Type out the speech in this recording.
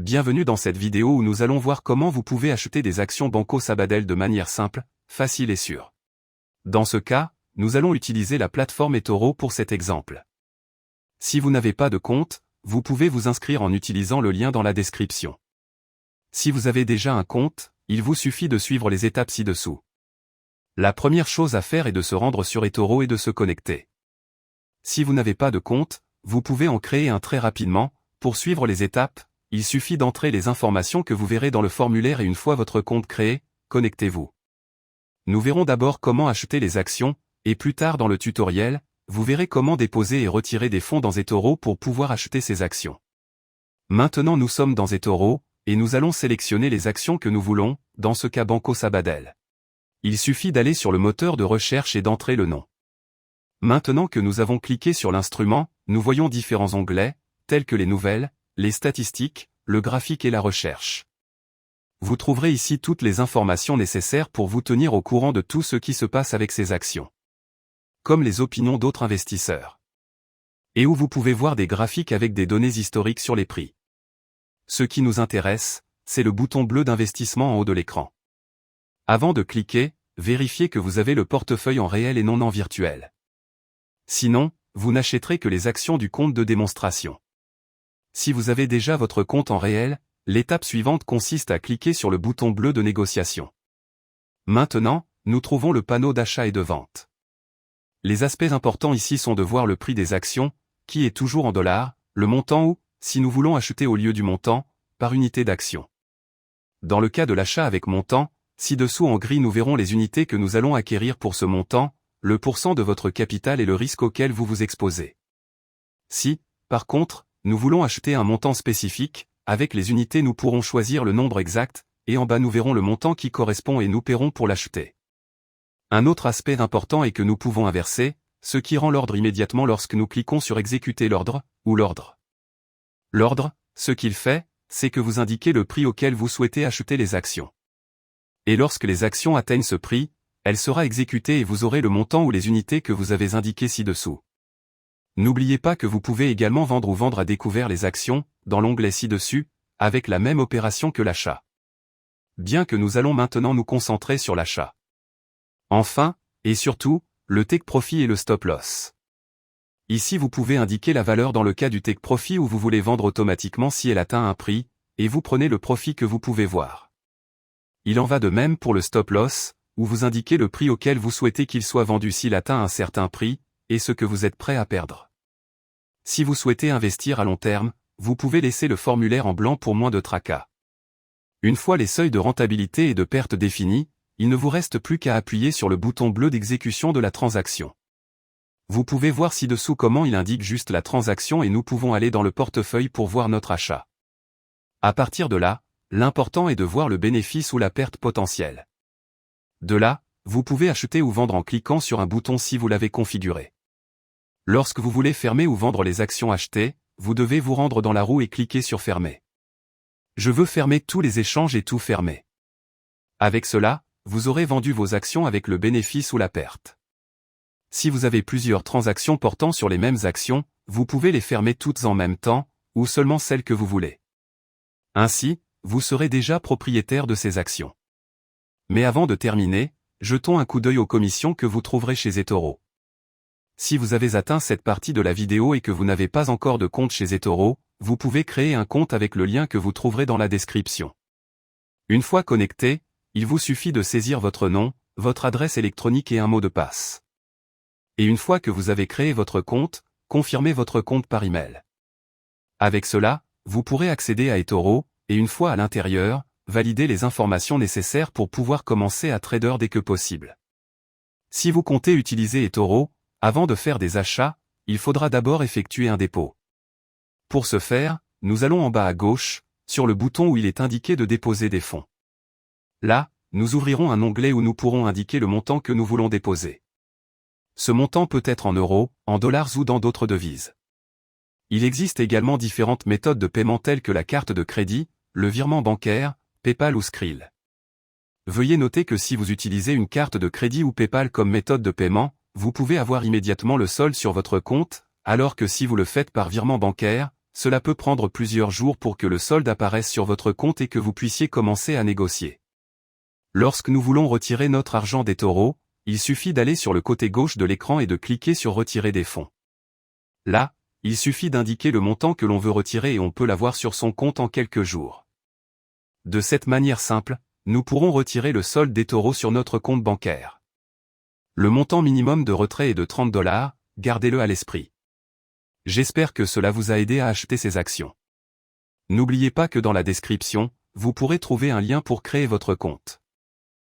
Bienvenue dans cette vidéo où nous allons voir comment vous pouvez acheter des actions Banco Sabadell de manière simple, facile et sûre. Dans ce cas, nous allons utiliser la plateforme eToro pour cet exemple. Si vous n'avez pas de compte, vous pouvez vous inscrire en utilisant le lien dans la description. Si vous avez déjà un compte, il vous suffit de suivre les étapes ci-dessous. La première chose à faire est de se rendre sur eToro et de se connecter. Si vous n'avez pas de compte, vous pouvez en créer un très rapidement. Pour suivre les étapes, il suffit d'entrer les informations que vous verrez dans le formulaire et une fois votre compte créé, connectez-vous. Nous verrons d'abord comment acheter les actions, et plus tard dans le tutoriel, vous verrez comment déposer et retirer des fonds dans eToro pour pouvoir acheter ces actions. Maintenant nous sommes dans eToro, et nous allons sélectionner les actions que nous voulons, dans ce cas Banco Sabadell. Il suffit d'aller sur le moteur de recherche et d'entrer le nom. Maintenant que nous avons cliqué sur l'instrument, nous voyons différents onglets, tels que les nouvelles, les statistiques, le graphique et la recherche. Vous trouverez ici toutes les informations nécessaires pour vous tenir au courant de tout ce qui se passe avec ces actions. Comme les opinions d'autres investisseurs. Et où vous pouvez voir des graphiques avec des données historiques sur les prix. Ce qui nous intéresse, c'est le bouton bleu d'investissement en haut de l'écran. Avant de cliquer, vérifiez que vous avez le portefeuille en réel et non en virtuel. Sinon, vous n'achèterez que les actions du compte de démonstration. Si vous avez déjà votre compte en réel, l'étape suivante consiste à cliquer sur le bouton bleu de négociation. Maintenant, nous trouvons le panneau d'achat et de vente. Les aspects importants ici sont de voir le prix des actions, qui est toujours en dollars, le montant ou, si nous voulons acheter au lieu du montant, par unité d'action. Dans le cas de l'achat avec montant, ci-dessous en gris nous verrons les unités que nous allons acquérir pour ce montant, le pourcent de votre capital et le risque auquel vous vous exposez. Si, par contre, nous voulons acheter un montant spécifique, avec les unités nous pourrons choisir le nombre exact, et en bas nous verrons le montant qui correspond et nous paierons pour l'acheter. Un autre aspect important est que nous pouvons inverser, ce qui rend l'ordre immédiatement lorsque nous cliquons sur exécuter l'ordre, ou l'ordre. L'ordre, ce qu'il fait, c'est que vous indiquez le prix auquel vous souhaitez acheter les actions. Et lorsque les actions atteignent ce prix, elle sera exécutée et vous aurez le montant ou les unités que vous avez indiquées ci-dessous. N'oubliez pas que vous pouvez également vendre ou vendre à découvert les actions, dans l'onglet ci-dessus, avec la même opération que l'achat. Bien que nous allons maintenant nous concentrer sur l'achat. Enfin, et surtout, le take profit et le stop loss. Ici vous pouvez indiquer la valeur dans le cas du take profit où vous voulez vendre automatiquement si elle atteint un prix, et vous prenez le profit que vous pouvez voir. Il en va de même pour le stop loss, où vous indiquez le prix auquel vous souhaitez qu'il soit vendu s'il atteint un certain prix, et ce que vous êtes prêt à perdre. Si vous souhaitez investir à long terme, vous pouvez laisser le formulaire en blanc pour moins de tracas. Une fois les seuils de rentabilité et de perte définis, il ne vous reste plus qu'à appuyer sur le bouton bleu d'exécution de la transaction. Vous pouvez voir ci-dessous comment il indique juste la transaction et nous pouvons aller dans le portefeuille pour voir notre achat. À partir de là, l'important est de voir le bénéfice ou la perte potentielle. De là, vous pouvez acheter ou vendre en cliquant sur un bouton si vous l'avez configuré. Lorsque vous voulez fermer ou vendre les actions achetées, vous devez vous rendre dans la roue et cliquer sur Fermer. Je veux fermer tous les échanges et tout fermer. Avec cela, vous aurez vendu vos actions avec le bénéfice ou la perte. Si vous avez plusieurs transactions portant sur les mêmes actions, vous pouvez les fermer toutes en même temps, ou seulement celles que vous voulez. Ainsi, vous serez déjà propriétaire de ces actions. Mais avant de terminer, jetons un coup d'œil aux commissions que vous trouverez chez eToro. Si vous avez atteint cette partie de la vidéo et que vous n'avez pas encore de compte chez eToro, vous pouvez créer un compte avec le lien que vous trouverez dans la description. Une fois connecté, il vous suffit de saisir votre nom, votre adresse électronique et un mot de passe. Et une fois que vous avez créé votre compte, confirmez votre compte par email. Avec cela, vous pourrez accéder à eToro, et une fois à l'intérieur, valider les informations nécessaires pour pouvoir commencer à trader dès que possible. Si vous comptez utiliser eToro, avant de faire des achats, il faudra d'abord effectuer un dépôt. Pour ce faire, nous allons en bas à gauche, sur le bouton où il est indiqué de déposer des fonds. Là, nous ouvrirons un onglet où nous pourrons indiquer le montant que nous voulons déposer. Ce montant peut être en euros, en dollars ou dans d'autres devises. Il existe également différentes méthodes de paiement telles que la carte de crédit, le virement bancaire, PayPal ou Skrill. Veuillez noter que si vous utilisez une carte de crédit ou PayPal comme méthode de paiement, vous pouvez avoir immédiatement le solde sur votre compte, alors que si vous le faites par virement bancaire, cela peut prendre plusieurs jours pour que le solde apparaisse sur votre compte et que vous puissiez commencer à négocier. Lorsque nous voulons retirer notre argent d'eToro, il suffit d'aller sur le côté gauche de l'écran et de cliquer sur Retirer des fonds. Là, il suffit d'indiquer le montant que l'on veut retirer et on peut l'avoir sur son compte en quelques jours. De cette manière simple, nous pourrons retirer le solde d'eToro sur notre compte bancaire. Le montant minimum de retrait est de 30 $, gardez-le à l'esprit. J'espère que cela vous a aidé à acheter ces actions. N'oubliez pas que dans la description, vous pourrez trouver un lien pour créer votre compte.